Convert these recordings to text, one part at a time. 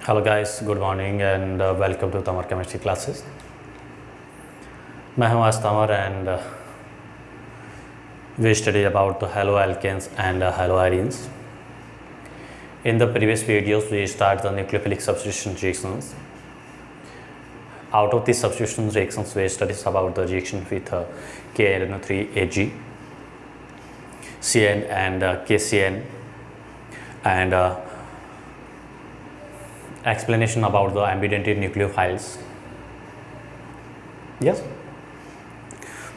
Hello guys, good morning and welcome to Tamar chemistry classes. मैं हूं आज Tamar and we studied about the haloalkanes and haloarenes. In the previous videos, we started the nucleophilic substitution reactions. Out of these substitution reactions, we studied about the reaction with KNO3Ag, CN and KCN, and explanation about the ambidentate nucleophiles. Yes.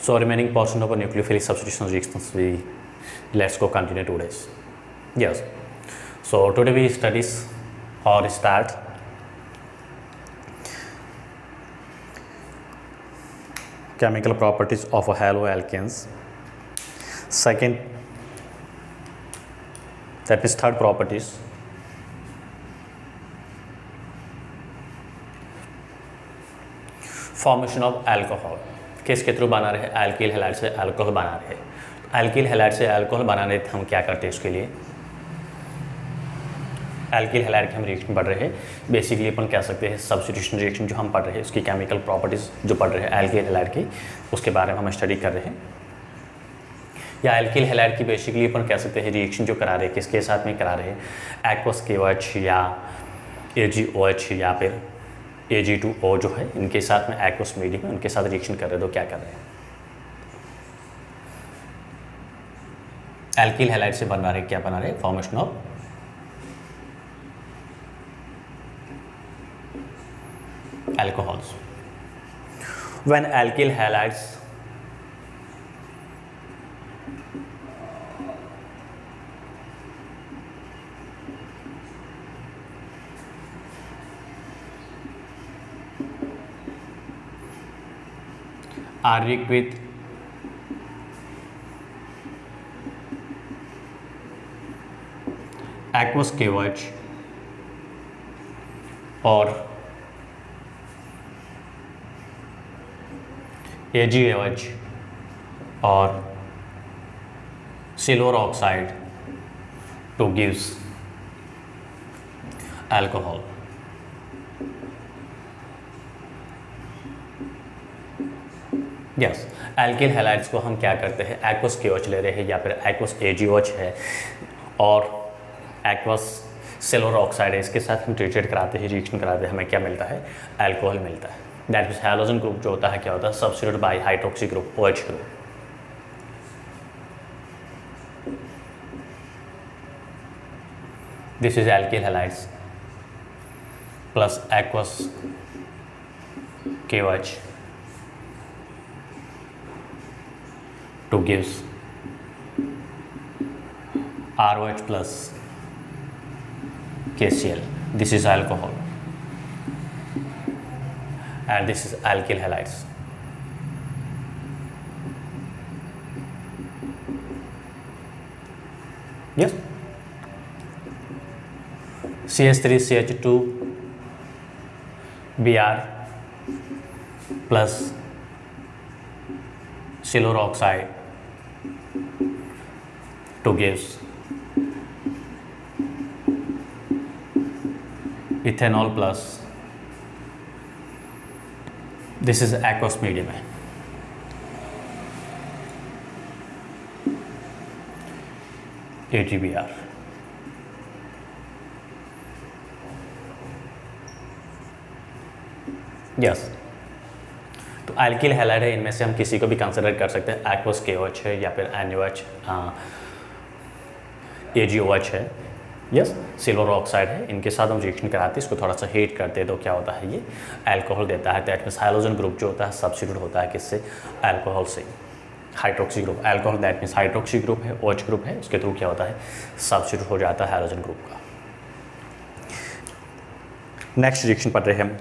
So remaining portion of a nucleophilic substitution reactions, let's go continue today. Yes. So today we studies or start chemical properties of a haloalkanes. Second, that is third properties. Formation of alcohol किसके through बना रहे? Alkyl halide से alcohol बना रहे। Alkyl halide से alcohol बनाने थे, हम क्या करते हैं उसके लिए? एल्किल हैलाइड के हम रिएक्शन पढ़ रहे हैं। बेसिकली अपन कह सकते हैं सब्स्टिट्यूशन रिएक्शन जो हम पढ़ रहे हैं उसकी केमिकल प्रॉपर्टीज जो पढ़ रहे हैं एल्किल हैलाइड की, उसके बारे में हम स्टडी कर रहे हैं। या एल्किल हैलाइड की बेसिकली अपन कह सकते हैं रिएक्शन जो करा रहे हैं किसके साथ में करा रहे हैं? एक्वस KOH या AgOH या फिर Ag2O जो है, इनके साथ में एक्वस मीडियम है, उनके साथ रिएक्शन कर रहे हैं। तो क्या कर रहे हैं? एल्किल हैलाइड से बना रहे, क्या बना रहे? Formation of alcohols. When alkyl halides are reacted with aqueous KOH or AgOH or silver oxide to gives alcohol. Yes, alkyl halides को हम क्या करते हैं? एक्वस KOH ले रहे हैं या फिर एक्वस AgOH है और एक्वस सिल्वर ऑक्साइड है, इसके साथ हम ट्रीटेड कराते हैं, रिएक्शन कराते हैं, हमें क्या मिलता है? अल्कोहल मिलता है। दैट मीन्स हैलोजन ग्रुप जो होता है क्या होता है? Substitute by hydroxy group OH group. This is alkyl halides plus aqueous KOH to gives ROH plus KCl. This is alcohol and this is alkyl halides. Yes. CH3CH2 Br plus silver oxide to gives ethanol plus this is aqueous medium है। AgBr। Yes, तो alkyl halide है, इनमें से हम किसी को भी consider कर सकते हैं। एक्वस KOH है या फिर NaOH AgOH है, यस, सिल्वर ऑक्साइड है, इनके साथ हम रिएक्शन कराते हैं, इसको थोड़ा सा हीट करते हैं तो क्या होता है? ये अल्कोहल देता है। दैट मीन्स हाइड्रोजन ग्रुप जो होता है सब्स्टिट्यूट होता है किससे? अल्कोहल से। Hydroxy group alcohol that means hydroxy group है, OH ग्रुप है, उसके थ्रू क्या होता है? सब्स्टिट्यूट हो जाता है हाइड्रोजन ग्रुप का। नेक्स्ट रिएक्शन पढ़ रहे हैं हम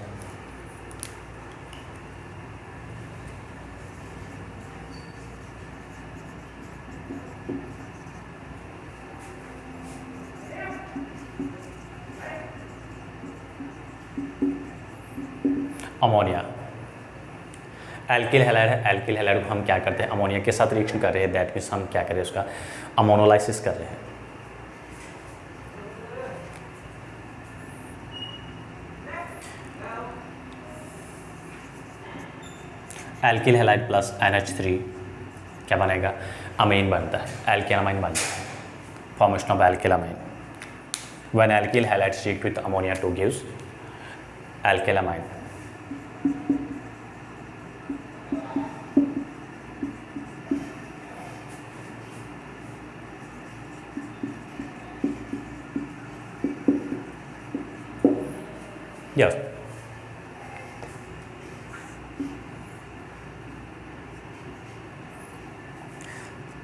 अमोनिया। एल्किल हैलाइड है, एल्किल हैलाइड को हम क्या करते हैं? अमोनिया के साथ रिएक्शन कर रहे हैं, दैट मीन्स हम क्या कर रहे हैं? उसका अमोनोलाइसिस कर रहे हैं। एल्किल हैलाइड प्लस NH3 क्या बनेगा, अमीन बनता है, एल्केन अमीन बनता है, formation of alkyl amine. When alkyl halides react with ammonia 2 gives alkyl amine. Yes,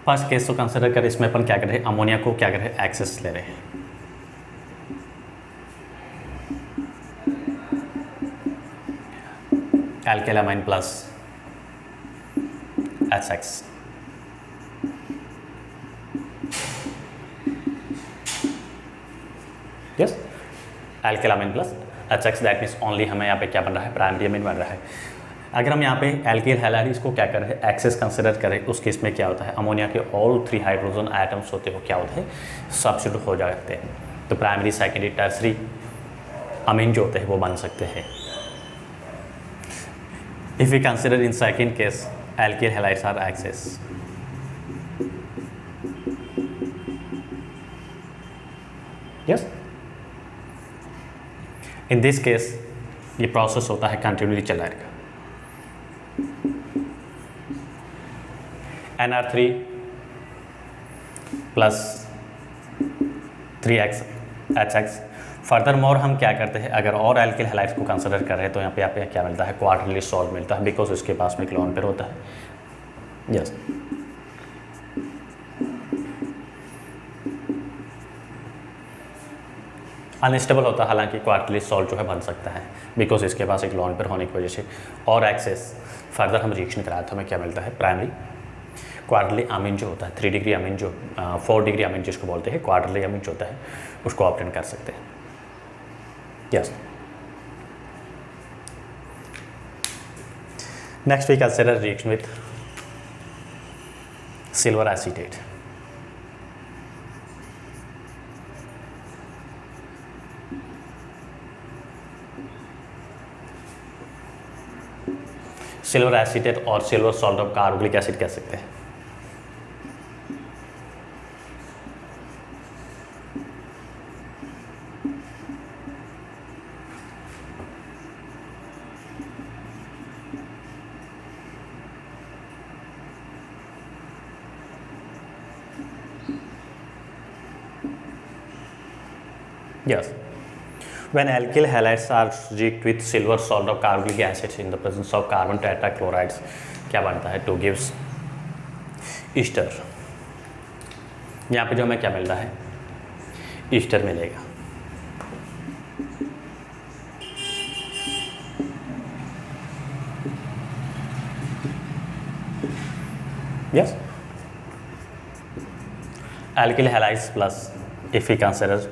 first case को कंसिडर कर, इसमें अपन क्या कर रहे हैं, अमोनिया को क्या कर रहे हैं, एक्सेस ले रहे हैं। Alkylamine plus HX, yes, alkylamine plus HX, that means only हमें यहाँ पे क्या बन रहा है, प्राइमरी अमीन बन रहा है। अगर हम यहाँ पे एल्किल हैलाइड को क्या कर रहे हैं, एक्सेस कंसिडर करें, उस केस में क्या होता है, अमोनिया के ऑल 3 हाइड्रोजन आइटम्स होते हैं वो क्या होते हैं, सब्स्टिट्यूट हो जाते हैं। तो प्राइमरी, सेकेंडरी, टर्सरी अमीन जो होते हैं वो बन सकते हैं। If we consider in second case alkyl halides are excess, yes, in this case ये प्रोसेस होता है कंटिन्यूली चल रहेगा। NR3 plus 3X HX। Further more हम क्या करते हैं, अगर और एल्किल हैलाइड्स को कंसिडर कर रहे हैं तो यहाँ पे क्या मिलता है, क्वार्टरली सॉल्ट मिलता है, बिकॉज उसके पास में एक लोन पेयर होता है। यस, अनस्टेबल होता है, हालांकि क्वार्टरली सॉल्ट जो है बन सकता है, बिकॉज इसके पास एक लोन पेयर होने की वजह से। और एक्सेस फर्दर हम रिएक्शन कराए तो हमें क्या मिलता है, प्राइमरी क्वार्टरली अमीन जो होता है, 3 डिग्री अमीन जो 4 डिग्री अमीन जिसको बोलते हैं, क्वार्टरली अमीन जो होता है उसको ऑब्टेन कर सकते हैं। Yes, next we consider reaction with silver acetate. Silver acetate और silver salt of carboxylic acid कह सकते हैं। Yes, when alkyl halides are react with silver salt of carboxylic acid in the presence of carbon tetrachlorides क्या बनता है, 2 gives Easter. यहाँ पे जो हमें क्या मिल रहा है, ईस्टर मिलेगा। Yes, alkyl halides plus if we consider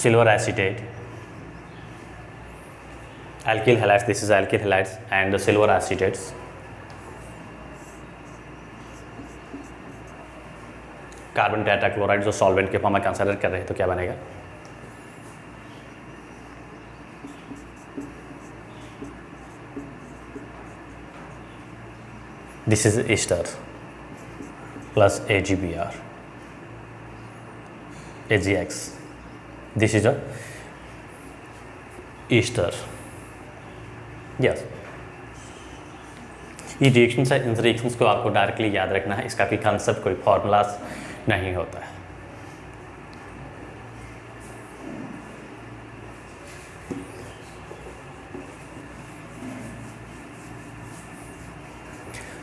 silver acetate, alkyl halides, this is alkyl halides and the silver acetates, carbon tetrachloride जो सॉल्वेंट के फॉर्म में कंसिडर कर रहे हैं तो क्या बनेगा, this is Easter plus AgBr AgX, this is a Easter. Yes, ये रिएक्शन है, इन रिएक्शंस को आपको डायरेक्टली याद रखना है, इसका कोई कंसेप्ट, कोई फॉर्मूलाज नहीं होता है।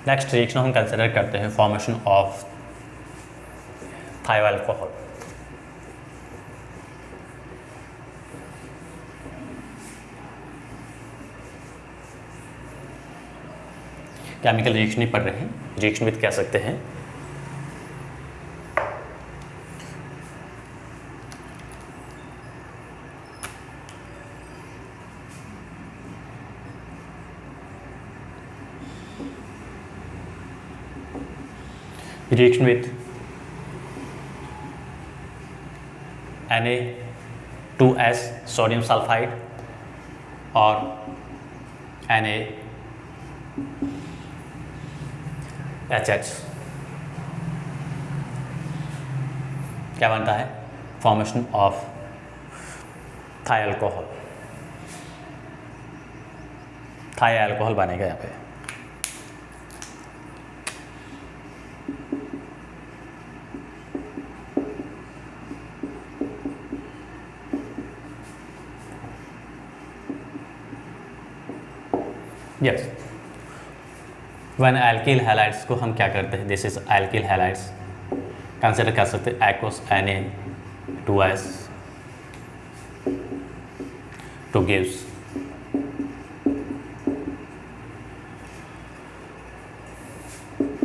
नेक्स्ट रिएक्शन हम कंसिडर करते हैं formation of thio alcohol. Chemical reaction ही पढ़ रहे हैं, रिएक्शन विथ कह सकते हैं। Reaction with Na2S sodium sulphide और Na HH क्या बनता है? Formation of thio alcohol, thio alcohol बनेगा यहाँ पे। यस, वन एल्किल हैलाइड्स को हम क्या करते हैं? This is alkyl halides consider कर सकते हैं aqueous Na2S two gives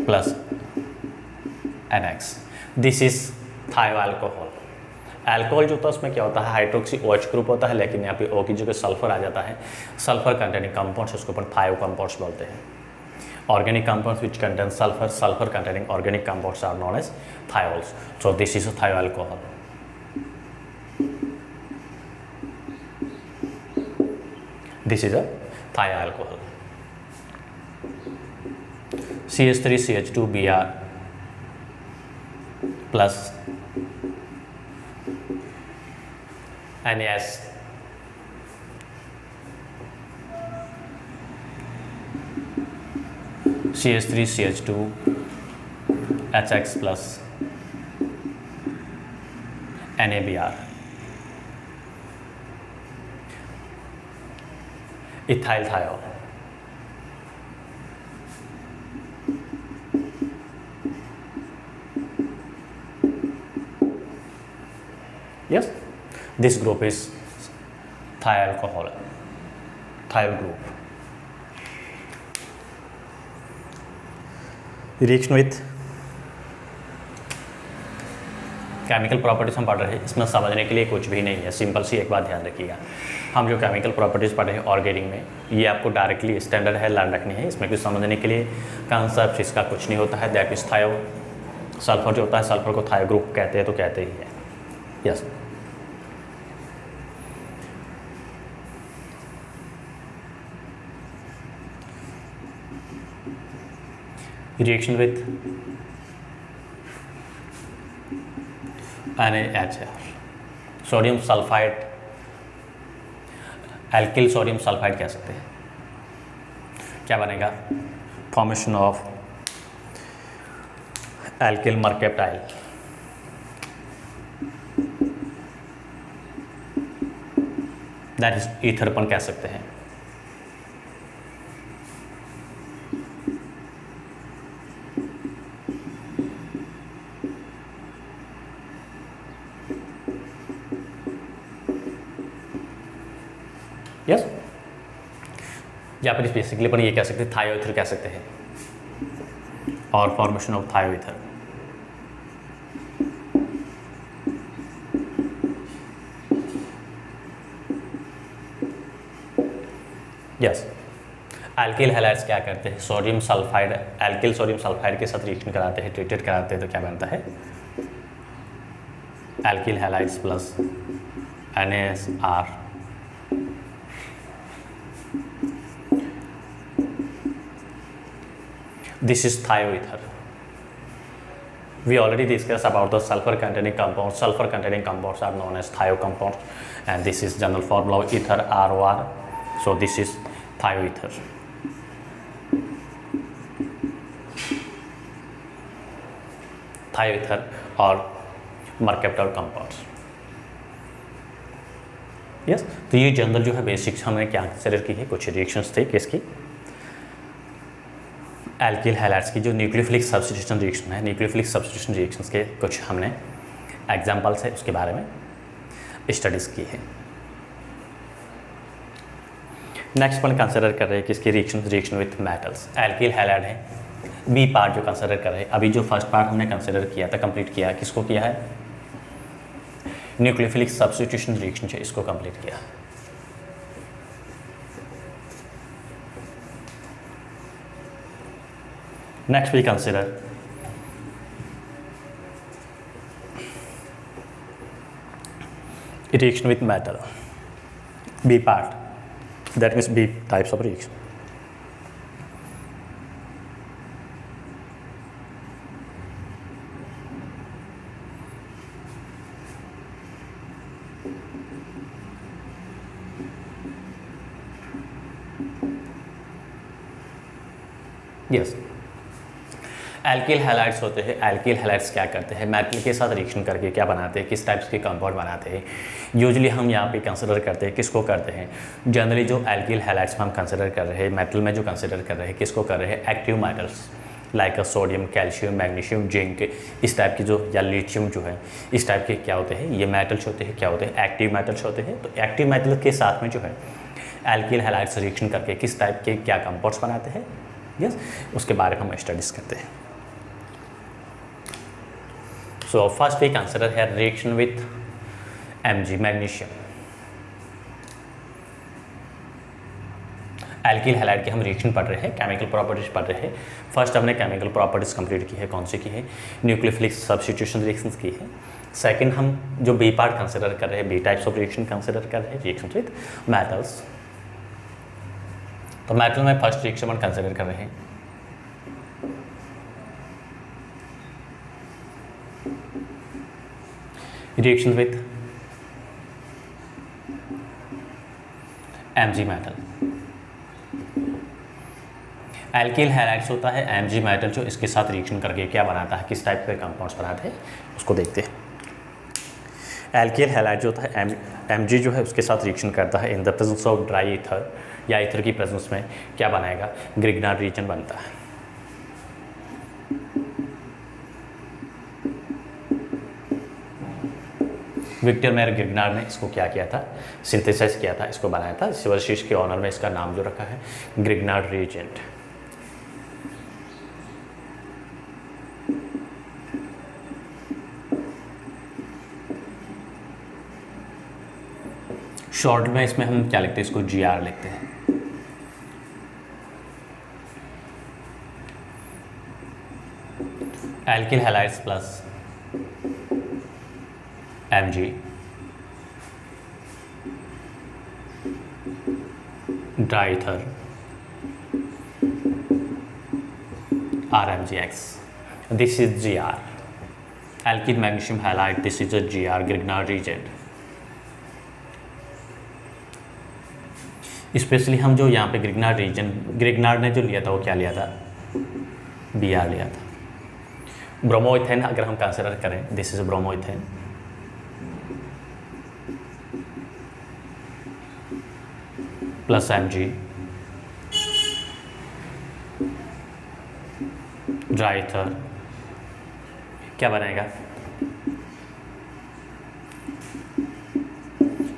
plus NX। This is थायो अल्कोहल। अल्कोहल जो होता है उसमें क्या होता है? हाइड्रोक्सी OH ग्रुप होता है, लेकिन यहाँ पे O की जगह सल्फर आ जाता है। सल्फर कंटेनिंग कंपाउंड्स उसको अपन थायो कंपाउंड्स बोलते हैं। Organic compounds which contain sulfur, sulfur containing organic compounds are known as thiols. So this is a thio alcohol. This is a thio alcohol. CH3CH2Br plus NaS CH3CH2 HX plus NaBr, ethyl thiol। Yes, this group is thiol alcohol, thiol group। Reaction with chemical properties हम पढ़ रहे हैं, इसमें समझने के लिए कुछ भी नहीं है, सिंपल सी एक बात ध्यान रखिएगा। हम जो केमिकल प्रॉपर्टीज़ पढ़ रहे हैं ऑर्गेनिक में, ये आपको डायरेक्टली स्टैंडर्ड है लर्न रखनी है, इसमें कुछ समझने के लिए कॉन्सेप्ट इसका कुछ नहीं होता है। दैट इज थायो। सल्फर जो होता है, सल्फर को थायो ग्रुप कहते हैं तो कहते ही है। Yes, reaction with NaHR, sodium sulphide, alkyl sodium sulphide कह सकते हैं। क्या बनेगा? Formation of alkyl mercaptan, that is ईथरपन कह सकते हैं। यस, या फिर बेसिकली अपन ये कह सकते हैं थायोईथर कह सकते हैं, और formation of थायोईथर। Yes, alkyl halides क्या करते हैं? Sodium sulphide, alkyl sodium sulphide के साथ रिएक्शन कराते हैं, ट्रीटेड कराते हैं, तो क्या बनता है? Alkyl halides plus NaSR। This is thioether. We already discussed about the sulfur containing compounds. Sulfur containing compounds are known as thio compounds, and this is general formula of ether, ROR. So this is thioether. Thioether और mercaptol compounds. Yes, तो ये general जो है basics हमने क्या consider की है, कुछ रिएक्शंस थे किसकी? एल्किल हैलाइड्स की जो न्यूक्लियोफिलिक सब्स्टिट्यूशन रिएक्शन है, न्यूक्लियोफिलिक सब्स्टिट्यूशन रिएक्शंस के कुछ हमने एग्जांपल्स है उसके बारे में स्टडीज़ की है। नेक्स्ट अपन कंसिडर कर रहे हैं किसकी reaction with metals. Alkyl halide है, बी पार्ट जो कंसिडर कर रहे हैं। अभी जो फर्स्ट पार्ट हमने कंसिडर किया था, कंप्लीट किया, किसको किया है? न्यूक्लियोफिलिक सब्स्टिट्यूशन रिएक्शन है, इसको कंप्लीट किया। Next we consider reaction with metal, B part, that means B types of reaction. Yes, alkyl halides होते हैं। एल्किल हैलाइड्स क्या करते हैं, मेटल के साथ रिएक्शन करके क्या बनाते हैं, किस टाइप्स के कंपाउंड बनाते हैं। यूजुअली हम यहाँ पे कंसिडर करते हैं, किसको करते हैं, जनरली जो एल्किल हैलाइड्स में हम कंसिडर कर रहे हैं, मेटल में जो कंसिडर कर रहे हैं, किसको कर रहे हैं, active metals like sodium, calcium, magnesium, zinc, इस टाइप की जो, या लिथियम जो है, इस टाइप के क्या होते हैं, ये मेटल्स होते हैं, क्या होते हैं, एक्टिव मेटल्स होते हैं। तो एक्टिव मेटल के साथ में जो है एल्किल हैलाइड्स रिएक्शन करके किस टाइप के क्या कंपाउंड्स बनाते हैं, यस, उसके बारे में हम स्टडीज करते हैं। सो फर्स्ट वी कंसिडर है reaction with Mg, magnesium. Alkyl halide के हम रिएक्शन पढ़ रहे हैं, केमिकल प्रॉपर्टीज पढ़ रहे हैं। फर्स्ट हमने केमिकल प्रॉपर्टीज कंप्लीट की है, कौन सी की है, न्यूक्लियोफिलिक सब्स्टिट्यूशन रिएक्शंस की है। सेकंड हम जो बी पार्ट कंसिडर कर रहे हैं, B types of reaction consider कर रहे हैं, रिएक्शन विथ मेटल्स। तो मेटल में फर्स्ट रिएक्शन हम कंसिडर कर रहे हैं reaction with Mg metal. Alkyl halides होता है Mg मेटल, जो इसके साथ रिएक्शन करके क्या बनाता है, किस टाइप के कंपाउंड्स बनाते हैं, उसको देखते हैं। एल्किल हैलाइड जो होता है Mg जो है उसके साथ रिएक्शन करता है इन the presence of dry ether, या ईथर की प्रेजेंस में क्या बनाएगा, ग्रिग्नार्ड रीजन बनता है। विक्टर मेयर ग्रिग्नार्ड ने इसको क्या किया था, सिंथेसाइज किया था, इसको बनाया था। शिवरशीष के ऑनर में इसका नाम जो रखा है ग्रिग्नार्ड रीजेंट। शॉर्ट में इसमें हम क्या लिखते हैं, इसको GR लिखते हैं। Alkyl halides plus Mg diether RMgX, this is GR। Alkyl magnesium halide, this is a GR, Grignard reagent. Specially हम जो यहाँ पे ग्रिग्नार्ड रीजन, ग्रिग्नार्ड ने जो लिया था वो क्या लिया था, Br लिया था। ब्रोमोइथेन अगर हम कंसिडर करें, this is bromoethane, plus Mg dry ether, क्या बनेगा,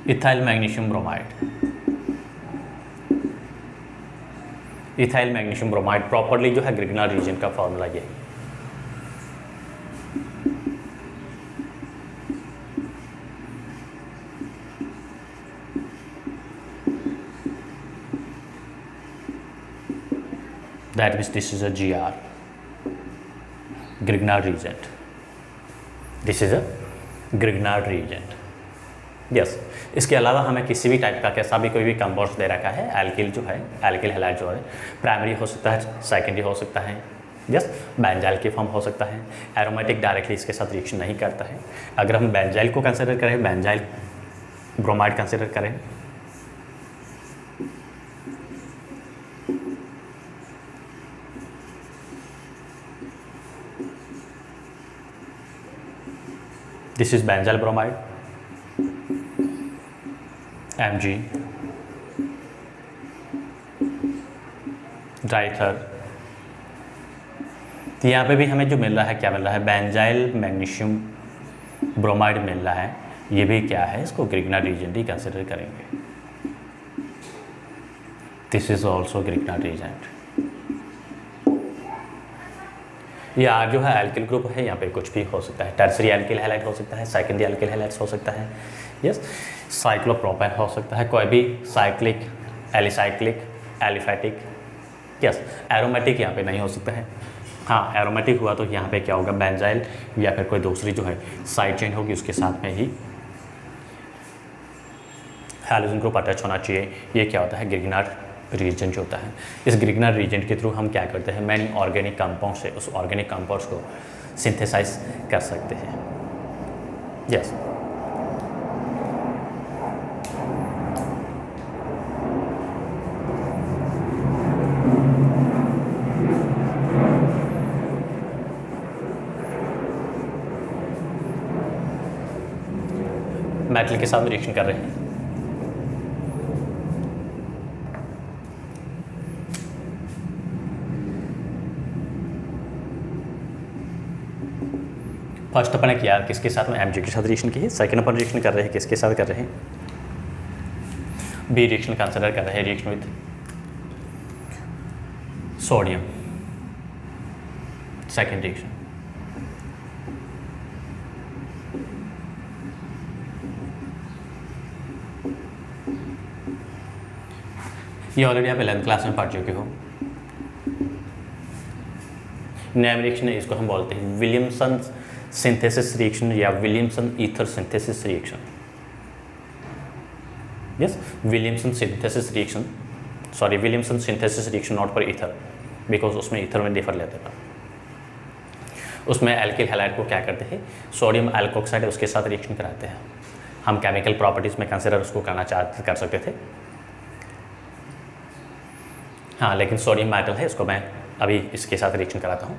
ethyl magnesium bromide. Ethyl magnesium bromide properly जो है ग्रिग्नार्ड रीजन का फॉर्मूला ये। That means this is a GR, Grignard reagent. This is a Grignard reagent. Yes. इसके अलावा हमें किसी भी टाइप का कैसा भी कोई भी कंपाउंड दे रखा है, एल्किल जो है, एल्किल हैलाइड जो है, प्राइमरी हो सकता है, सेकेंडरी हो सकता है, यस, बेंजाइल की फॉर्म हो सकता है। एरोमेटिक डायरेक्टली इसके साथ रिएक्शन नहीं करता है। अगर हम बेंजाइल को कंसिडर करें, बेंजाइल ब्रोमाइड कंसिडर करें, this is benzyl bromide, Mg diether. तो यहाँ पे भी हमें जो मिल रहा है, क्या मिल रहा है, बेंजाइल मैग्नीशियम ब्रोमाइड मिल रहा है। ये भी क्या है, इसको ग्रिग्नार्ड रीजेंट ही कंसिडर करेंगे। This is also Grignard reagent. ये R जो है एल्किल ग्रुप है, यहाँ पे कुछ भी हो सकता है, टर्सरी एल्किल हैलाइड हो सकता है, सेकेंडरी एल्किल हैलाइड्स हो सकता है, यस, साइक्लोप्रोपेन हो सकता है, कोई भी cyclic, alicyclic, aliphatic, yes. Aromatic यहाँ पे नहीं हो सकता है। हाँ, एरोमेटिक हुआ तो यहाँ पे क्या होगा, बेंजाइल या फिर कोई दूसरी जो है साइड चेन होगी, उसके साथ में ही हैलोजन ग्रुप अटैच होना चाहिए। ये क्या होता है, ग्रिग्नार्ड रीजन जो होता है। इस ग्रिग्नार्ड रीजन के थ्रू हम क्या करते हैं, मैनी ऑर्गेनिक कंपाउंड से उस ऑर्गेनिक कंपाउंड्स को सिंथेसाइज कर सकते हैं। यस मेटल के साथ रिएक्शन कर रहे हैं। फर्स्ट अपन ने किया किसके साथ में, Mg के साथ रिएक्शन की है। सेकंड अपन रिएक्शन कर रहे हैं किसके साथ कर रहे हैं, बी रिएक्शन कंसिडर कर रहे हैं, reaction with sodium. Second reaction ये ऑलरेडी आप 11th क्लास में पढ़ चुके हो। नया रिएक्शन है, इसको हम बोलते हैं विलियमसन सिंथेसिस रिएक्शन या Williamson ether synthesis reaction. Yes, Williamson synthesis reaction, sorry Williamson synthesis reaction not for ether, because उसमें ईथर में डिफर लेते हैं। उसमें एल्किल हैलाइड को क्या करते हैं, सोडियम एल्कोक्साइड उसके साथ रिएक्शन कराते हैं। हम केमिकल प्रॉपर्टीज़ में कंसिडर उसको करना कर सकते थे, हाँ, लेकिन सोडियम मेटल है, इसको मैं अभी इसके साथ रिएक्शन कराता हूँ।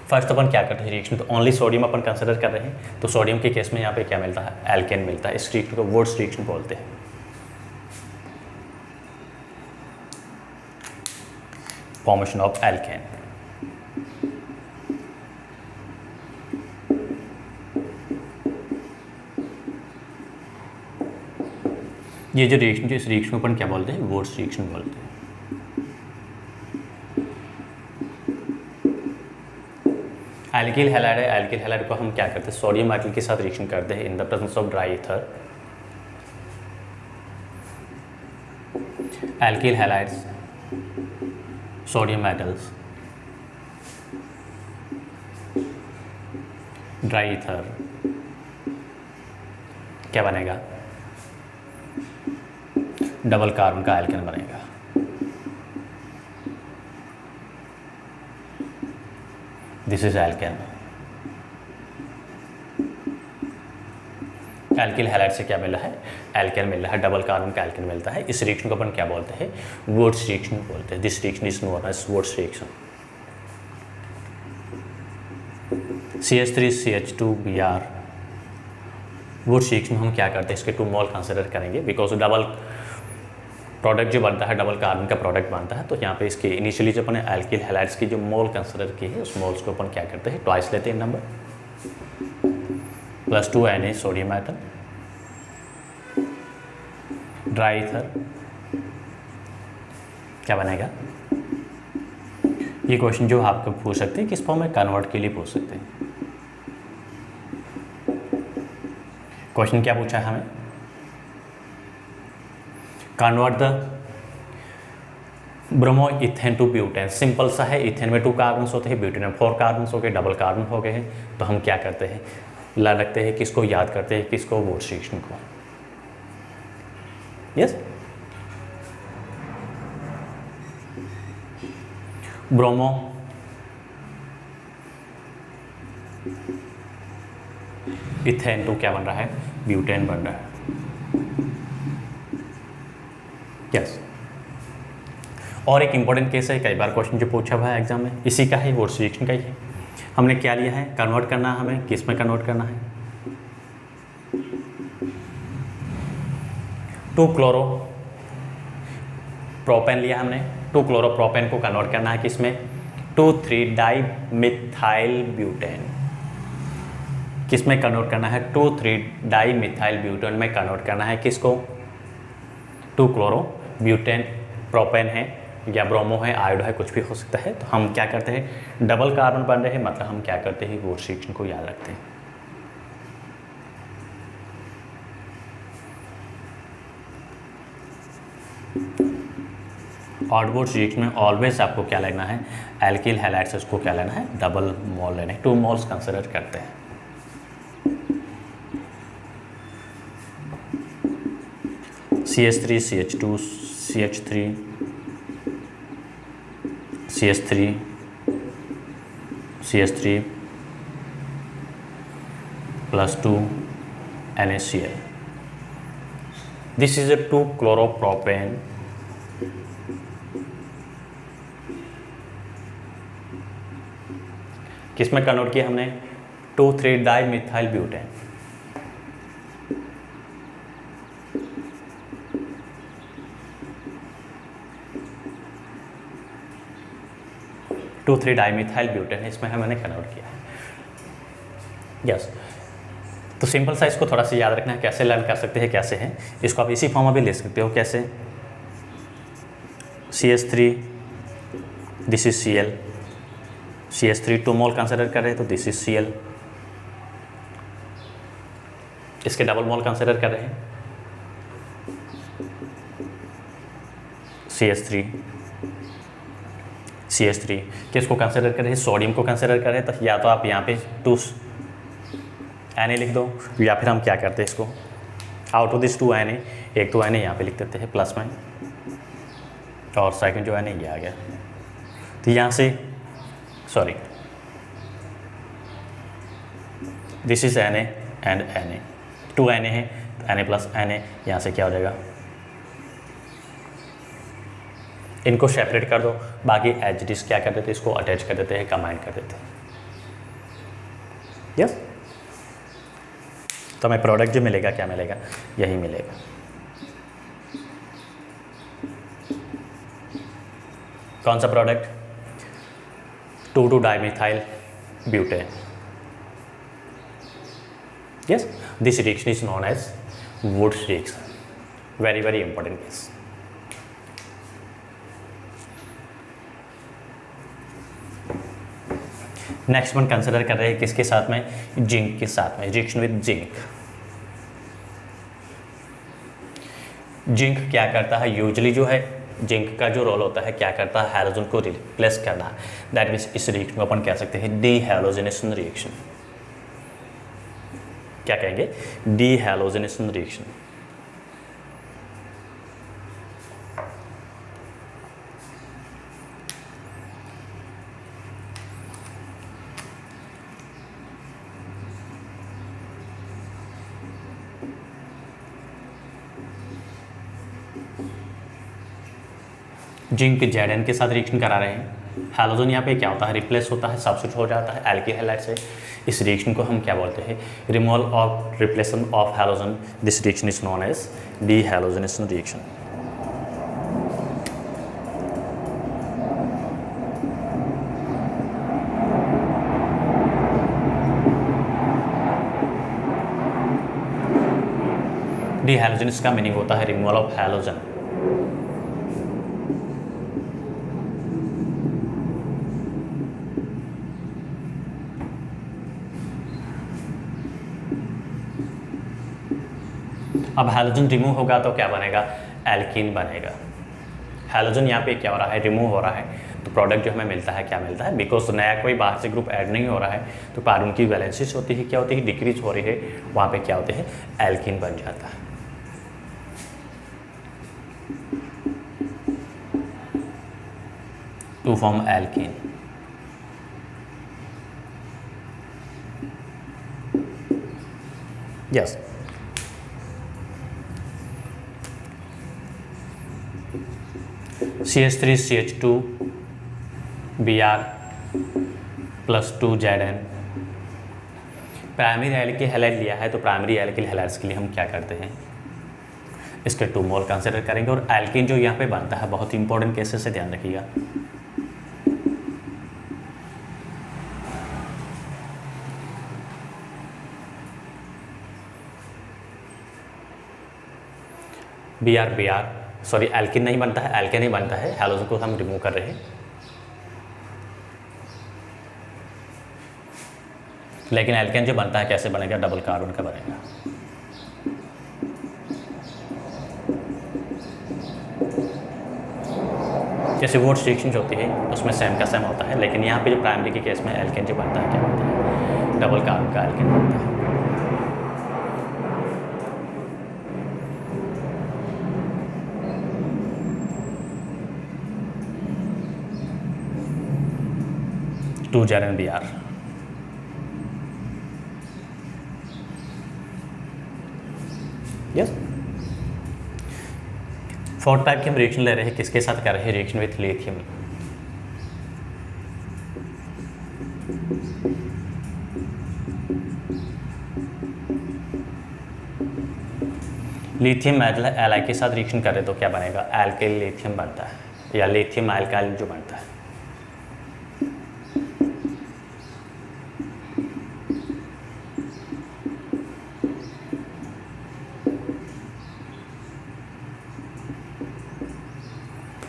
फर्स्ट अपन क्या करते हैं रिएक्शन, तो ओनली सोडियम अपन कंसिडर कर रहे हैं। तो सोडियम के केस में यहाँ पे क्या मिलता है, एल्केन मिलता है। इस रिएक्शन को वुड्स रिएक्शन बोलते हैं। Formation of alkene. ये जो रिएक्शन, जो इस रिएक्शन को अपन क्या बोलते हैं, वुड्स रिएक्शन बोलते हैं। एल्किल हैलाइड है, एल्किल हैलाइड को हम क्या करते हैं, सोडियम मेटल के साथ रिएक्शन करते हैं in the presence of dry ether. Alkyl halides, sodium metals, dry ether, क्या बनेगा, डबल कार्बन का एल्केन बनेगा। This is alkane. Alkyl halide से क्या मिला है, एल्केन मिल रहा है, डबल कार्बन का एल्केन मिलता है। इस रिएक्शन को अपन क्या बोलते हैं, वुड्स रिएक्शन बोलते हैं। This reaction is known as Wurtz reaction. CH3CH2Br, Wurtz reaction हम क्या करते हैं, इसके 2 मोल कंसिडर करेंगे, बिकॉज डबल प्रोडक्ट जो बनता है, डबल कार्बन का प्रोडक्ट बनता है। तो यहाँ पे इसके इनिशियली जो अपन एल्किल हैलाइड्स की जो मोल कंसिडर की है, उस मोल्स को अपन क्या करते हैं, ट्वाइस लेते हैं number, +2 Na sodium atom, dry ether, क्या बनेगा। ये क्वेश्चन जो आपको पूछ सकते हैं, किस फॉर्म में कन्वर्ट के लिए पूछ सकते हैं। क्वेश्चन क्या पूछा है हमें, convert the bromo ethane to butane. Simple सा है, इथेन में 2 कार्बन होते हैं, ब्यूटेन में 4 कार्बन हो गए, डबल कार्बन हो गए हैं। तो हम क्या करते हैं, रखते हैं, किसको याद करते हैं, किसको, वुड्स रिएक्शन को। यस, ब्रोमो इथेन टू क्या बन रहा है, ब्यूटेन बन रहा है। यस, और एक इंपॉर्टेंट केस है, कई बार क्वेश्चन जो पूछा हुआ है एग्जाम में, इसी का है, वुड्स रिएक्शन का ही है। हमने क्या लिया है, कन्वर्ट करना है हमें, किस में कन्वर्ट करना है, 2 क्लोरो प्रोपेन लिया हमने। 2 क्लोरो प्रोपेन को कन्वर्ट करना है किस में, 2,3 डाई मिथाइल ब्यूटेन। किस में कन्वर्ट करना है, 2,3 डाई मिथाइल ब्यूटेन में कन्वर्ट करना है किसको, 2 क्लोरो ब्यूटेन, प्रोपेन है या ब्रोमो है, आयोडो है, कुछ भी हो सकता है। तो हम क्या करते हैं, डबल कार्बन बन रहे हैं, मतलब हम क्या करते हैं, वुड्स रिएक्शन को याद रखते हैं। और वुड्स रिएक्शन में ऑलवेज आपको क्या लेना है, एल्किल हैलाइड्स उसको क्या लेना है, डबल मोल लेना है, 2 मोल्स कंसिडर करते हैं। CH3 CH2 CH3 CH3 CH3 plus 2 NaCl. This is a 2-chloropropane किस में कन्वर्ट किया हमने 2,3-डाइमिथाइल ब्यूटेन। डाइमिथाइल ब्यूटेन है, इसमें हमने कन्वर्ट किया है। यस, तो सिंपल सा इसको थोड़ा सा याद रखना है, कैसे लर्न कर सकते हैं, कैसे है। इसको आप इसी फॉर्म में भी ले सकते हो, कैसे CH3 this is Cl, CH3 2 mole consider कर रहे हैं तो दिस इज Cl, इसके डबल मोल कंसिडर कर रहे हैं CH3 किसको कंसिडर कर रहे हैं, सोडियम को कंसिडर कर रहे हैं। तो या तो आप यहाँ पे 2 Na लिख दो, या फिर हम क्या करते हैं, इसको आउट ऑफ दिस 2 Na एक तो Na यहाँ पे लिख देते हैं प्लस में, और सेकंड जो Na ये आ गया। तो यहाँ से sorry this is Na and Na, 2 Na है तो Na प्लस Na, यहाँ से क्या हो जाएगा, इनको सेपरेट कर दो, बाकी एच डिस क्या कर देते हैं, इसको अटैच कर देते हैं, कंबाइन कर देते हैं। यस, तो हमें प्रोडक्ट जो मिलेगा क्या मिलेगा, यही मिलेगा। कौन सा product, two two dimethyl butane. Yes, this reaction is known as Wurtz reaction, very very important case. Next one consider कर रहे हैं किसके साथ में, जिंक के साथ में, रिएक्शन विद जिंक। जिंक क्या करता है, यूजुअली जो है जिंक का जो रोल होता है क्या करता है, हैलोजन को रिप्लेस करना। दैट मीन्स इस रिएक्शन को अपन कह सकते हैं डीहैलोजिनेशन रिएक्शन। क्या कहेंगे, डीहैलोजिनेशन रिएक्शन। जिंक Zn के साथ रिएक्शन करा रहे हैं, हैलोजन यहाँ पे क्या होता है, रिप्लेस होता है, सब्स्टिट्यूट हो जाता है एल्किल हैलाइड से। इस रिएक्शन को हम क्या बोलते हैं, removal of replacement of halogen. This reaction is known as dehalogenation reaction. Dehalogenation का मीनिंग होता है रिमूवल ऑफ हैलोजन। अब हैलोजन रिमूव होगा तो क्या बनेगा, एल्कीन बनेगा। हैलोजन यहाँ पे क्या हो रहा है, रिमूव हो रहा है, तो प्रोडक्ट जो हमें मिलता है क्या मिलता है, बिकॉज नया कोई बाहर से ग्रुप ऐड नहीं हो रहा है, तो कार्बन की वैलेंसीज होती है क्या होती है, डिक्रीज हो रही है, वहाँ पे क्या होते हैं, एल्कीन बन जाता है। To form alkene. Yes, CH3 CH2 Br plus 2 Zn। Primary alkyl halide लिया है तो प्राइमरी एल्किल हैलाइड्स के लिए हम क्या करते हैं, इसके 2 मोल कंसिडर करेंगे। और एल्कीन जो यहाँ पे बनता है बहुत इंपॉर्टेंट केसेस से ध्यान रखिएगा। Br सॉरी एल्किन नहीं बनता है, एल्केन ही बनता है, हैलोजन को हम रिमूव कर रहे हैं। लेकिन एल्केन जो बनता है कैसे बनेगा, डबल कार्बन का बनेगा। जैसे वोट्स रिएक्शन होती है उसमें सेम का सेम होता है, लेकिन यहाँ पे जो प्राइमरी के केस में एल्केन जो बनता है क्या बनता है, डबल कार्बन का एल्केन बनता है। 2 ZnBr। यस, 4th टाइप की हम रिएक्शन ले रहे हैं, किसके साथ कर रहे हैं? Reaction with lithium. Lithium metal ally के साथ रिएक्शन करें तो क्या बनेगा? एल्काइल लिथियम बनता है, या लिथियम एल्काइल जो बनता है।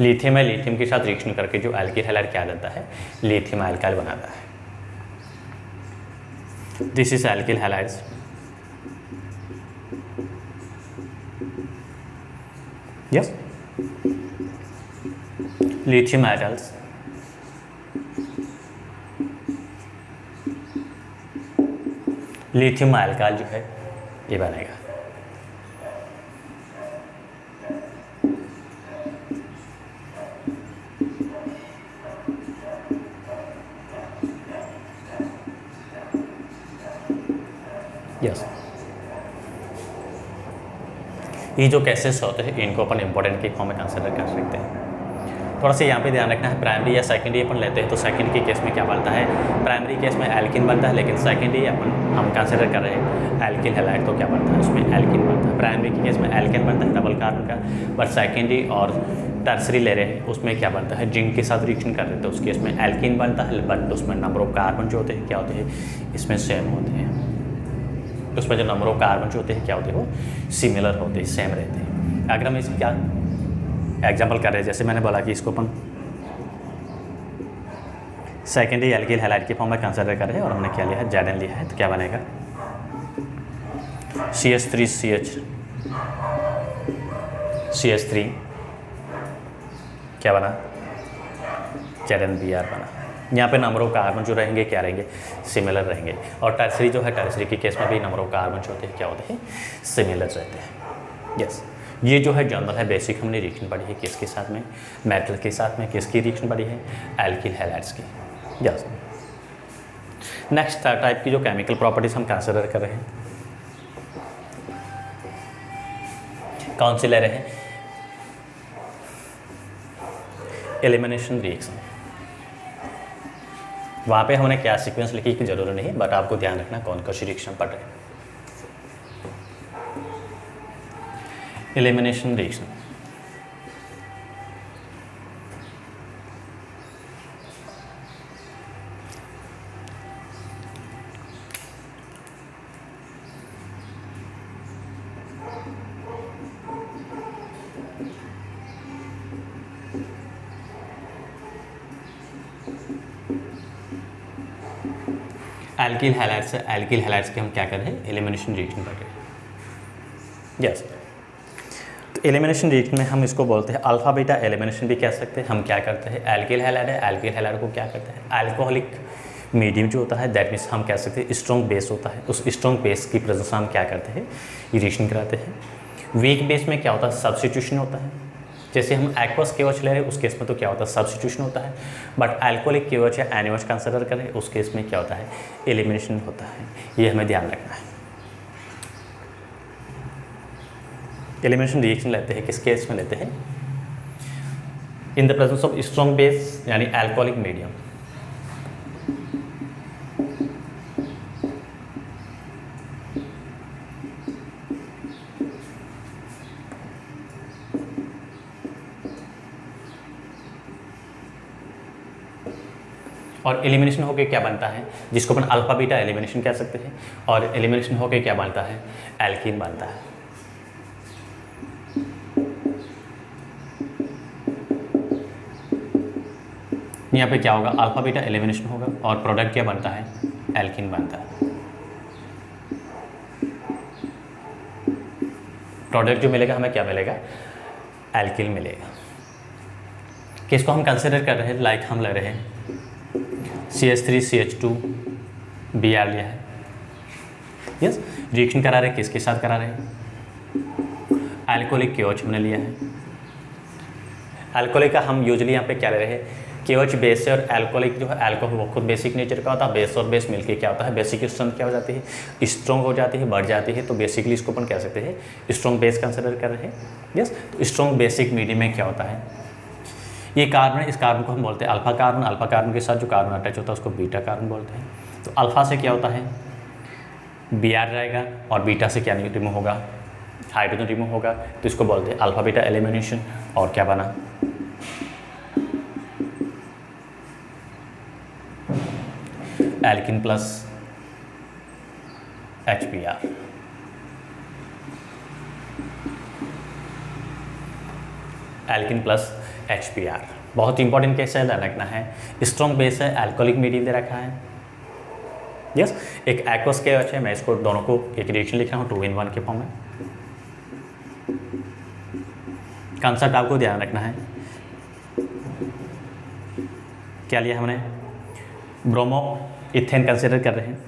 लिथियम है, लिथियम के साथ रिएक्शन करके जो एल्किल हैलाइड क्या देता है? लिथियम एल्काइल बनाता है। This is alkyl halides. Yes, lithium metals, lithium alkyl जो है ये बनेगा। यस, ये जो केसेस होते हैं इनको अपन इंपॉर्टेंट के फॉर्म में कंसिडर कर सकते हैं। थोड़ा सा यहाँ पे ध्यान रखना है, प्राइमरी या सेकेंडरी अपन लेते हैं तो सेकेंड के केस में क्या बनता है? प्राइमरी केस में एल्किन बनता है, लेकिन सेकेंडरी अपन हम कंसिडर कर रहे हैं एल्किल हैलाइड तो क्या बनता है? उसमें एल्किन बनता है। प्राइमरी के केस में एल्किन बनता है डबल कार्बन का, बट सेकेंडरी और टर्सरी ले रहे हैं उसमें क्या बनता है? जिंक के साथ रिएक्शन कर रहे हैं तो उस केस में एल्किन बनता है, बट उसमें नंबर ऑफ कार्बन जो होते हैं क्या होते हैं? इसमें सेम होते हैं। उसमें जो नंबर ऑफ कार्बन जो होते हैं क्या होते हैं? वो सिमिलर होते हैं, सेम रहते हैं। अगर हम इसकी क्या एग्जाम्पल कर रहे हैं, जैसे मैंने बोला कि इसको अपन सेकेंडरी एल्किल हैलाइड के फॉर्म में कंसिडर कर रहे हैं और हमने क्या लिया है? Zn लिया है, तो क्या बनेगा? CH3 क्या बना? ZnBr बना। यहाँ पे नंबर ऑफ कार्बन जो रहेंगे क्या रहेंगे? सिमिलर रहेंगे। और टर्सरी जो है, टर्सरी के केस में भी नंबर ऑफ कार्बन जो होते हैं क्या होते हैं? सिमिलर रहते हैं। यस, ये जो है जनरल है, बेसिक हमने रिएक्शन पढ़ी है किसके साथ में? मेटल के साथ में। किसकी रिएक्शन पढ़ी है? एल्किल हैलाइड्स की। यस, नेक्स्ट थर्ड टाइप की जो केमिकल प्रॉपर्टीज हम कंसिडर कर रहे हैं, कौन सी ले रहे हैं? Elimination reaction. वहाँ पे हमने क्या सीक्वेंस लिखी की जरूरत नहीं, बट आपको ध्यान रखना कौन कौन सी रिएक्शन पढ़ रहे हैं। एलिमिनेशन रिएक्शन, एल्किल हैलाइड्स से एल्किल हैलाइड्स के हम क्या कर रहे हैं? एलिमिनेशन रिएक्शन कर रहे हैं। यस, तो एलिमिनेशन रिएक्शन में हम इसको बोलते हैं अल्फा बीटा एलिमिनेशन भी कह सकते हैं। हम क्या करते हैं? एल्किल हैलाइड है, एल्किल हैलाइड को क्या करते हैं? अल्कोहलिक मीडियम जो होता है, दैट मीन्स हम कह सकते हैं स्ट्रॉन्ग बेस होता है, उस स्ट्रॉन्ग बेस की प्रेजेंस हम क्या करते हैं? रिएक्शन कराते हैं। वीक बेस में क्या होता है? सब्स्टिट्यूशन होता है। जैसे हम एक्वस KOH ले रहे हैं उस केस में तो क्या होता है? सब्स्टिट्यूशन होता है। बट अल्कोहलिक KOH या NaOH कंसिडर करें उस केस में क्या होता है? एलिमिनेशन होता है। ये हमें ध्यान रखना है। एलिमिनेशन रिएक्शन लेते हैं किस केस में लेते हैं? In the presence of strong base यानी अल्कोहलिक मीडियम। और एलिमिनेशन होके क्या बनता है? जिसको अपन अल्फा बीटा एलिमिनेशन कह सकते हैं। और एलिमिनेशन होके क्या बनता है? एल्कीन बनता है। यहाँ पे क्या होगा? अल्फा बीटा एलिमिनेशन होगा और प्रोडक्ट क्या बनता है? एल्कीन बनता है। प्रोडक्ट जो मिलेगा हमें क्या मिलेगा? एल्किल मिलेगा। किसको हम कंसिडर कर रहे हैं? लाइक हम ले रहे हैं CH3 CH2 Br लिया है। यस, रिएक्शन करा रहे हैं किसके साथ करा रहे हैं? अल्कोहलिक KOH हमने लिया है। अल्कोहलिक का हम यूजुअली यहाँ पे क्या ले रहे हैं? केवच बेस है और एल्कोहलिक जो है अल्कोहल वो खुद बेसिक नेचर का होता है, बेस और बेस मिलके क्या होता है बेसिक स्ट्रेंथ क्या हो जाती है स्ट्रॉन्ग हो जाती है, बढ़ जाती है। तो बेसिकली इसको अपन कह सकते हैं स्ट्रॉन्ग बेस कंसिडर कर रहे हैं। यस, तो स्ट्रॉन्ग बेसिक मीडियम में क्या होता है ये कार्बन है, इस कार्बन को हम बोलते हैं अल्फा कार्बन। अल्फा कार्बन के साथ जो कार्बन अटैच होता है उसको बीटा कार्बन बोलते हैं। तो अल्फा से क्या होता है Br रहेगा और बीटा से क्या रिमूव होगा हाइड्रोजन रिमूव होगा, तो इसको बोलते हैं अल्फा बीटा एलिमिनेशन। और क्या बना alkene plus HBr। Alkene plus HBr बहुत इंपॉर्टेंट केस है, रखना है। स्ट्रॉन्ग बेस है, अल्कोहलिक मीडियम दे रखा है। यस, एक एक्वस के है, मैं इसको दोनों को एक रिएक्शन लिख रहा हूँ 2 in 1 के फॉर्म में। कंसेप्ट आपको ध्यान रखना है, क्या लिया हमने ब्रोमो इथेन कंसिडर कर रहे हैं।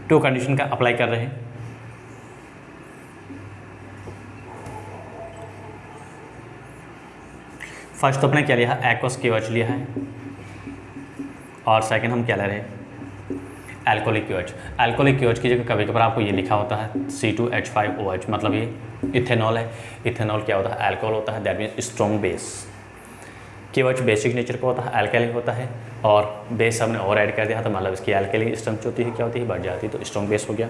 टू कंडीशन का अप्लाई कर रहे हैं। फर्स्ट तो अपने क्या लिया है एक्वस KOH लिया है और सेकंड हम क्या ले रहे हैं एल्कोहलिक KOH। एल्कोहलिक KOH की जगह कभी कभार आपको ये लिखा होता है C2H5OH, मतलब ये इथेनॉल है। इथेनॉल क्या होता है अल्कोहल होता है, that means strong base. KOH basic nature का होता है, अल्कली होता है और बेस हमने और ऐड कर दिया तो मतलब इसकी अल्कली स्ट्रेंथ होती है क्या होती है बढ़ जाती है, तो स्ट्रॉन्ग बेस हो गया।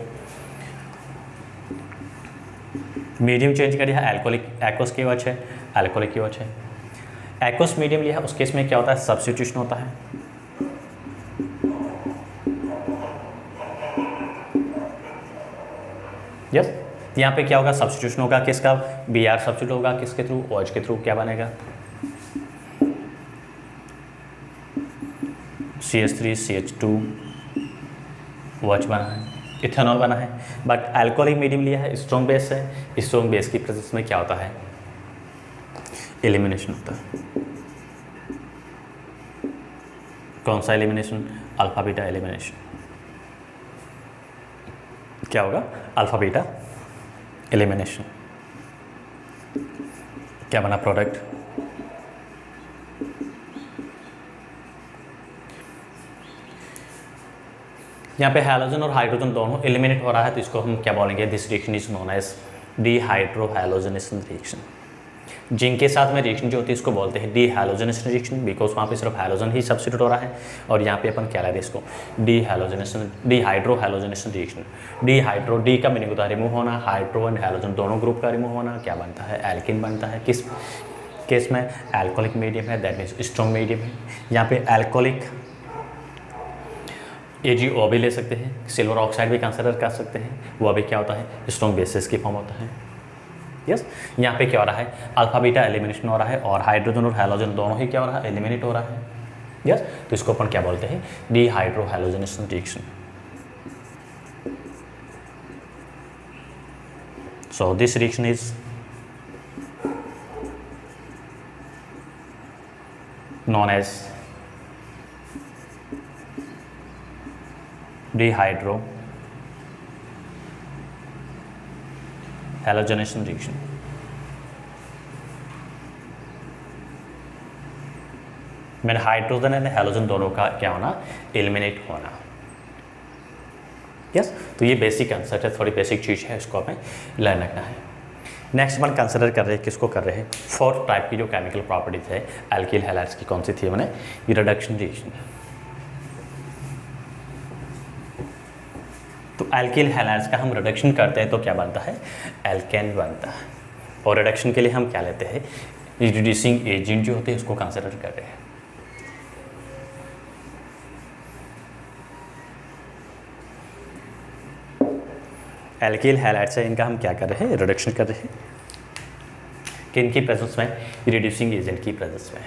मीडियम चेंज कर दिया एल्कोहलिक एक्वस KOH है, अल्कोहलिक KOH है। एक्वस मीडियम लिया उस केस में क्या होता है सब्स्टिट्यूशन होता है। यस, यहाँ पे क्या होगा सब्स्टिट्यूशन होगा किसका Br सब्स्टिट्यूट होगा किसके थ्रू OH के थ्रू, क्या बनेगा CH3CH2 OH बना है, इथेनॉल बना है। बट अल्कोहलिक मीडियम लिया है, स्ट्रॉन्ग बेस है। स्ट्रॉन्ग बेस की प्रेजेंस में क्या होता है एलिमिनेशन होता है। कौन सा एलिमिनेशन अल्फा बीटा एलिमिनेशन। क्या होगा अल्फा बीटा एलिमिनेशन। क्या बना प्रोडक्ट यहाँ पे हाइड्रोजन और हाइड्रोजन दोनों एलिमिनेट हो रहा है, तो इसको हम क्या बोलेंगे this reaction is known as dehydrohalogenation reaction. Zinc के साथ में रिएक्शन जो होती है इसको बोलते हैं डिहाइड्रोजनेशन रिएक्शन, बिकॉज वहाँ पे सिर्फ हाइड्रोजन ही सब्स्टिट्यूट हो रहा है। और यहाँ पे अपन क्या ले रहे हैं इसको डिहाइड्रोहैलोजनेशन रिएक्शन। डिहाइड्रो डी का मीनिंग होता है रिमूव होना, हाइड्रो एंड हाइड्रोजन दोनों ग्रुप का रिमूव होना, क्या बनता है एल्किन बनता है। किस केस में एल्कोहलिक मीडियम है, दैट मीन्स स्ट्रॉन्ग मीडियम है। यहाँ पे एल्कोहलिक AgO भी ले सकते हैं, सिल्वर ऑक्साइड भी कंसिडर कर सकते हैं, वो अभी क्या होता है स्ट्रॉन्ग बेसिस की फॉर्म होता है। यस, यहाँ पे क्या हो रहा है अल्फा बीटा एलिमिनेशन हो रहा है और हाइड्रोजन और हैलोजन दोनों ही क्या हो रहा है एलिमिनेट हो रहा है। यस, तो इसको अपन क्या बोलते हैं dehydrohalogenation reaction. So this reaction is known as dehydrohalogenation reaction। मैंने हाइड्रोजन एंड हैलोजन दोनों का क्या होना एलिमिनेट होना। यस, तो ये बेसिक कंसेप्ट है, थोड़ी बेसिक चीज़ है, इसको हमें लर्न रखना है। नेक्स्ट अपन कंसिडर कर रहे हैं किसको कर रहे हैं फोर्थ टाइप की जो केमिकल प्रॉपर्टीज है एल्किल हैलाइड्स की, कौन सी थी मैंने रिडक्शन रिएक्शन। तो एल्किल हैलाइड्स का हम रिडक्शन करते हैं तो क्या बनता है एल्केन बनता है। और रिडक्शन के लिए हम क्या लेते हैं रिड्यूसिंग एजेंट जो होते हैं उसको कंसिडर कर रहे हैं। एल्किल हैलाइड्स है, इनका हम क्या कर रहे हैं रिडक्शन कर रहे हैं कि इनकी प्रेजेंस में रिड्यूसिंग एजेंट की प्रेजेंस में।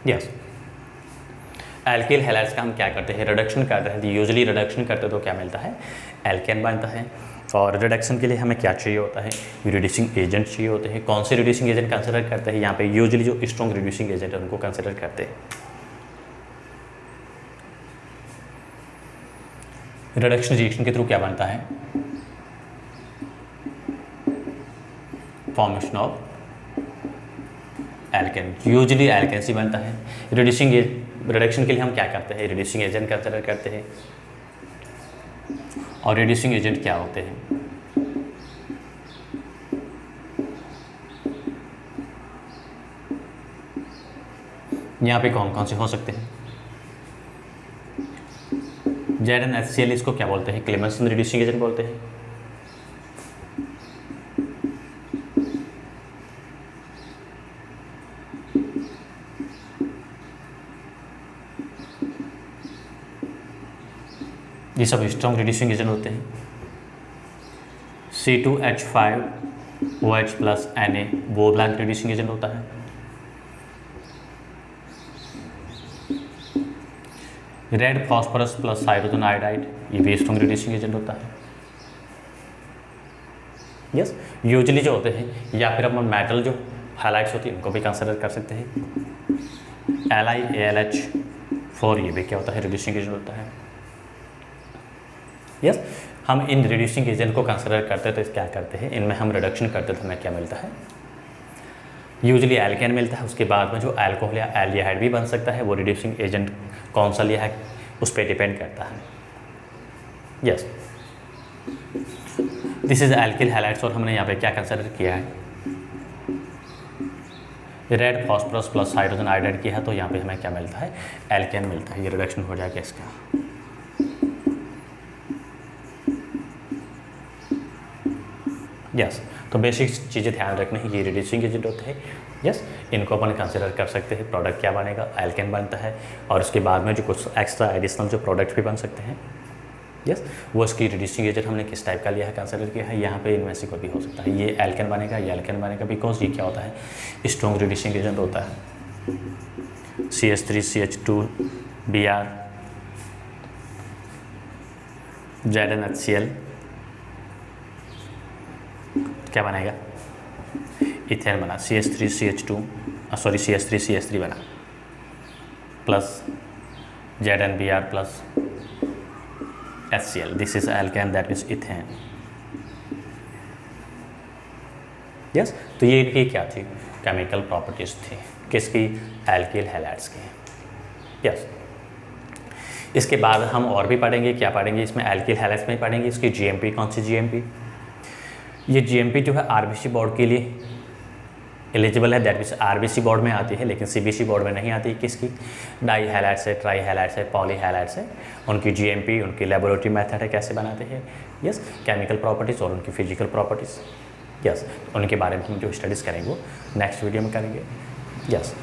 यस, एल्किल हैलाइड्स का हम क्या करते हैं रिडक्शन करते हैं। यूजुअली रिडक्शन करते तो क्या मिलता है एल्केन बनता है। और रिडक्शन के लिए हमें क्या चाहिए होता है, रिड्यूसिंग एजेंट चाहिए होते हैं। कौन से रिड्यूसिंग एजेंट कंसिडर करते हैं, यहाँ पे यूजुअली जो स्ट्रॉन्ग रिड्यूसिंग एजेंट है उनको कंसिडर करते हैं। रिडक्शन रिएक्शन के थ्रू क्या बनता है, formation of alkene, usually alkene ही बनता है। रिडक्शन के लिए हम क्या करते हैं, रिड्यूसिंग एजेंट कंसिडर करते हैं। और रिड्यूसिंग एजेंट क्या होते हैं, यहाँ पे कौन कौन से हो सकते हैं, ZnHCl इसको क्या बोलते हैं, क्लेमेंसन रिड्यूसिंग एजेंट बोलते हैं। ये सब स्ट्रॉन्ग रिड्यूसिंग एजेंट होते हैं। C2H5OH प्लस Na वो ब्लैंक रिड्यूसिंग एजेंट होता है। Red phosphorus plus hydrogen iodide ये भी स्ट्रॉन्ग रिड्यूसिंग एजेंट होता है। यस, यूजुअली जो होते हैं, या फिर अपन मेटल जो हाइलाइट्स होती है उनको भी कंसिडर कर सकते हैं। LiAlH4 ये भी क्या होता है, रिड्यूसिंग एजेंट होता है। यस, हम इन रिड्यूसिंग एजेंट को कंसिडर करते हैं तो क्या करते हैं, इनमें हम रिडक्शन करते तो हमें क्या मिलता है, यूजुअली एल्केन मिलता है। उसके बाद में जो अल्कोहल या एल्डिहाइड भी बन सकता है, वो रिड्यूसिंग एजेंट कौन सा लिया है उस पर डिपेंड करता है। Yes, this is alkyl halides और हमने यहाँ पे क्या कंसिडर किया है, red phosphorus plus hydrogen iodide किया है, तो यहाँ पे हमें क्या मिलता है, एल्केन मिलता है। ये रिडक्शन हो जाएगा इसका। यस, तो बेसिक चीज़ें ध्यान रखना है, ये रिड्यूसिंग एजेंट होते हैं। यस, इनको अपन कंसिडर कर सकते हैं। प्रोडक्ट क्या बनेगा, एल्केन बनता है, और उसके बाद में जो कुछ एक्स्ट्रा एडिशनल जो प्रोडक्ट भी बन सकते हैं, यस, वो इसकी रिड्यूसिंग एजेंट हमने किस टाइप का लिया है, कंसिडर किया है। यहाँ पे इनमें से कोई भी हो सकता है, ये एल्केन बनेगा, ये एल्केन बनेगा, बिकॉज ये क्या होता है, स्ट्रॉन्ग रिड्यूसिंग एजेंट होता है। CH3 CH2 Br ZnHCl क्या बनेगा, इथेन बना, CH3 CH3 बना, plus ZnBr plus HCl, this is alkane that is ethane. Yes, तो ये इनकी क्या थी, केमिकल प्रॉपर्टीज थी, किसकी, एल्किल हैलाइड्स की। यस, इसके बाद हम और भी पढ़ेंगे, क्या पढ़ेंगे इसमें, एल्किल हैलाइड्स में पढ़ेंगे इसकी GMP, कौन सी GMP, ये GMP जो है RBC बोर्ड के लिए एलिजिबल है, दैट मीन्स RBC बोर्ड में आती है, लेकिन CBC बोर्ड में नहीं आती। किसकी, डाई हैलाइड्स है, ट्राई हैलाइड्स है, पॉली हैलाइड्स है, उनकी GMP, उनकी लेबोरेटरी मेथड है, कैसे बनाते हैं। यस, केमिकल प्रॉपर्टीज़ और उनकी फिजिकल प्रॉपर्टीज़, यस, उनके बारे में हम जो स्टडीज़ करेंगे वो नेक्स्ट वीडियो में करेंगे। यस,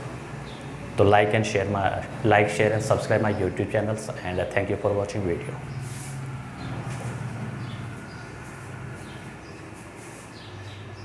तो like share and subscribe my YouTube channels and thank you for watching video.